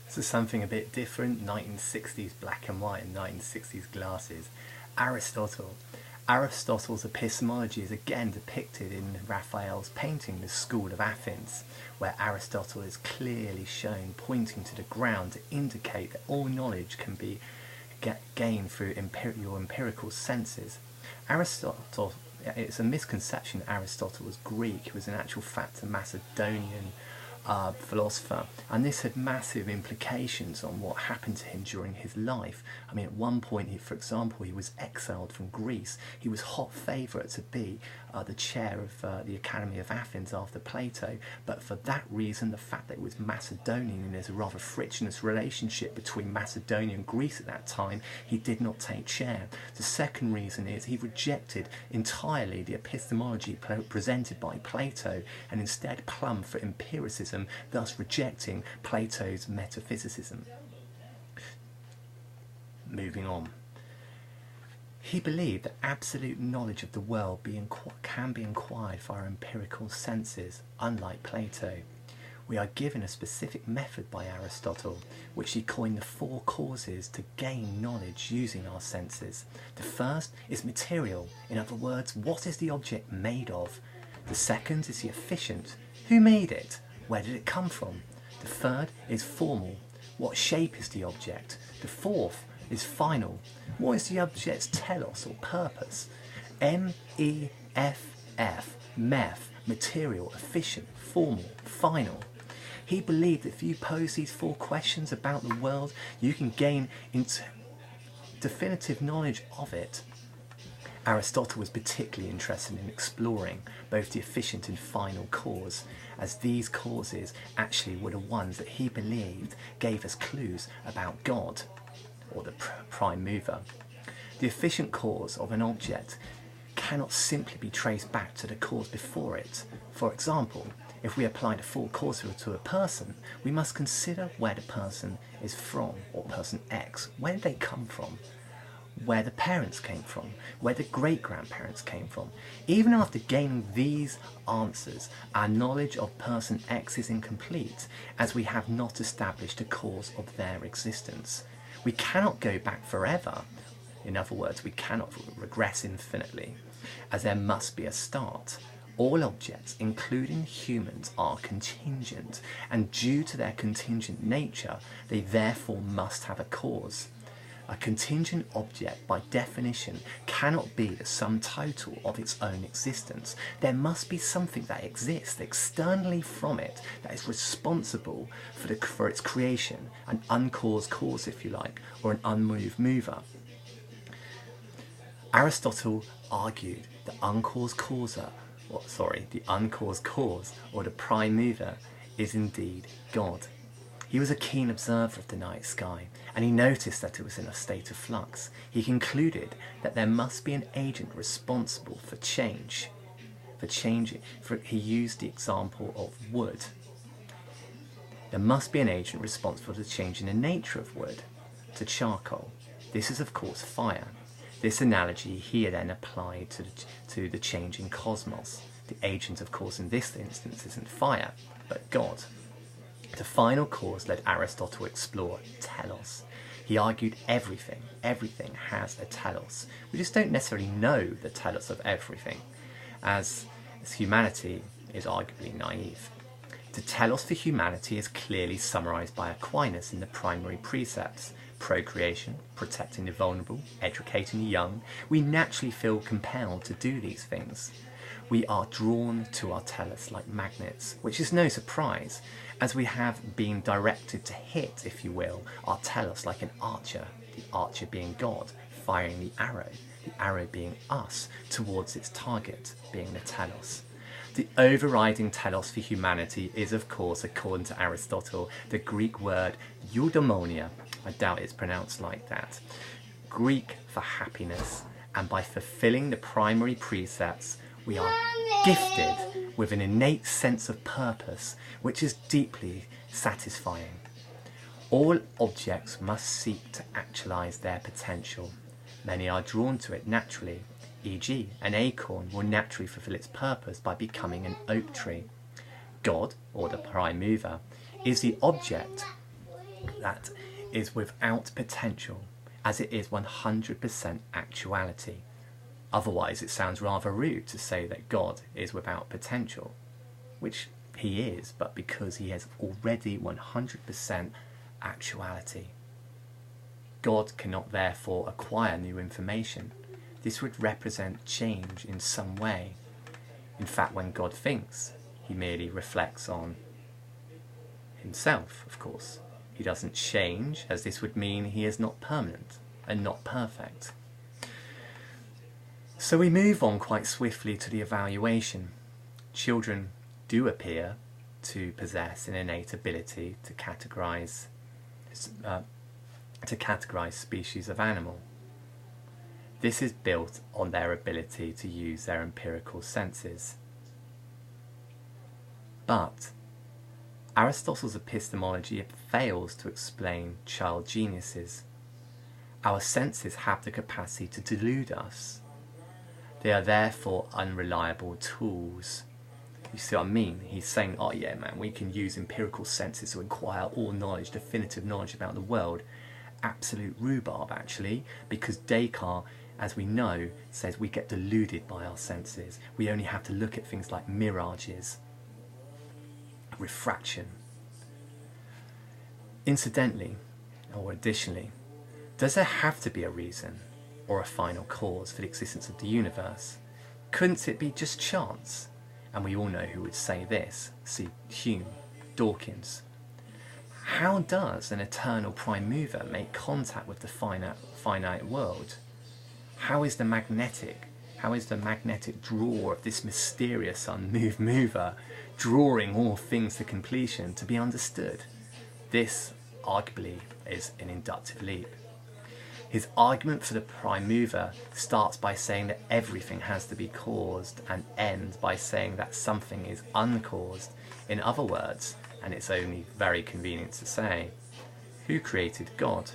So something a bit different, 1960s black and white and 1960s glasses. Aristotle. Aristotle's epistemology is again depicted in Raphael's painting The School of Athens, where Aristotle is clearly shown pointing to the ground to indicate that all knowledge can be gained through your empirical senses. Aristotle, it's a misconception that Aristotle was Greek. He was in actual fact a Macedonian philosopher, and this had massive implications on what happened to him during his life. I mean, at one point, for example, he was exiled from Greece. He was hot favourite to be the chair of the Academy of Athens after Plato, but for that reason, the fact that it was Macedonian and there's a rather frictionless relationship between Macedonia and Greece at that time, he did not take chair. The second reason is he rejected entirely the epistemology presented by Plato and instead plumbed for empiricism, thus rejecting Plato's metaphysicism. Moving on. He believed that absolute knowledge of the world can be acquired via empirical senses, unlike Plato. We are given a specific method by Aristotle, which he coined the 4 causes to gain knowledge using our senses. The first is material, in other words, what is the object made of? The second is the efficient, who made it? Where did it come from? The third is formal. What shape is the object? The fourth is final. What is the object's telos or purpose? MEFF, MEFF, material, efficient, formal, final. He believed that if you pose these 4 questions about the world, you can gain definitive knowledge of it. Aristotle was particularly interested in exploring both the efficient and final cause, as these causes actually were the ones that he believed gave us clues about God, or the prime mover. The efficient cause of an object cannot simply be traced back to the cause before it. For example, if we apply the 4 causes to a person, we must consider where the person is from, or person X. Where did they come from? Where the parents came from, where the great-grandparents came from. Even after gaining these answers, our knowledge of person X is incomplete, as we have not established the cause of their existence. We cannot go back forever. In other words, we cannot regress infinitely, as there must be a start. All objects, including humans, are contingent, and due to their contingent nature, they therefore must have a cause. A contingent object, by definition, cannot be the sum total of its own existence. There must be something that exists externally from it that is responsible for its creation, an uncaused cause, if you like, or an unmoved mover. Aristotle argued the uncaused cause, or the prime mover, is indeed God. He was a keen observer of the night sky, and he noticed that it was in a state of flux. He concluded that there must be an agent responsible for change. He used the example of wood. There must be an agent responsible for changing the nature of wood to charcoal. This is, of course, fire. This analogy he then applied to the changing cosmos. The agent, of course, in this instance isn't fire, but God. The final cause led Aristotle to explore telos. He argued everything has a telos. We just don't necessarily know the telos of everything, as humanity is arguably naive. The telos for humanity is clearly summarised by Aquinas in the primary precepts: procreation, protecting the vulnerable, educating the young. We naturally feel compelled to do these things. We are drawn to our telos like magnets, which is no surprise, as we have been directed to hit, if you will, our telos like an archer, the archer being God, firing the arrow being us, towards its target, being the telos. The overriding telos for humanity is, of course, according to Aristotle, the Greek word eudaimonia. I doubt it's pronounced like that. Greek for happiness, and by fulfilling the primary precepts, we are gifted with an innate sense of purpose, which is deeply satisfying. All objects must seek to actualize their potential. Many are drawn to it naturally, e.g., an acorn will naturally fulfill its purpose by becoming an oak tree. God, or the prime mover, is the object that is without potential, as it is 100% actuality. Otherwise, it sounds rather rude to say that God is without potential, which he is, but because he has already 100% actuality. God cannot therefore acquire new information. This would represent change in some way. In fact, when God thinks, he merely reflects on himself, of course. He doesn't change, as this would mean he is not permanent and not perfect. So we move on quite swiftly to the evaluation. Children do appear to possess an innate ability to categorize species of animal. This is built on their ability to use their empirical senses. But Aristotle's epistemology fails to explain child geniuses. Our senses have the capacity to delude us. They are therefore unreliable tools. You see what I mean? He's saying, oh yeah man, we can use empirical senses to acquire all knowledge, definitive knowledge about the world. Absolute rhubarb actually, because Descartes, as we know, says we get deluded by our senses. We only have to look at things like mirages, refraction. Incidentally, or additionally, does there have to be a reason or a final cause for the existence of the universe? Couldn't it be just chance? And we all know who would say this. See Hume, Dawkins. How does an eternal prime mover make contact with the finite world? How is the magnetic draw of this mysterious unmoved mover drawing all things to completion to be understood? This, arguably, is an inductive leap. His argument for the prime mover starts by saying that everything has to be caused and ends by saying that something is uncaused. In other words, and it's only very convenient to say, who created God?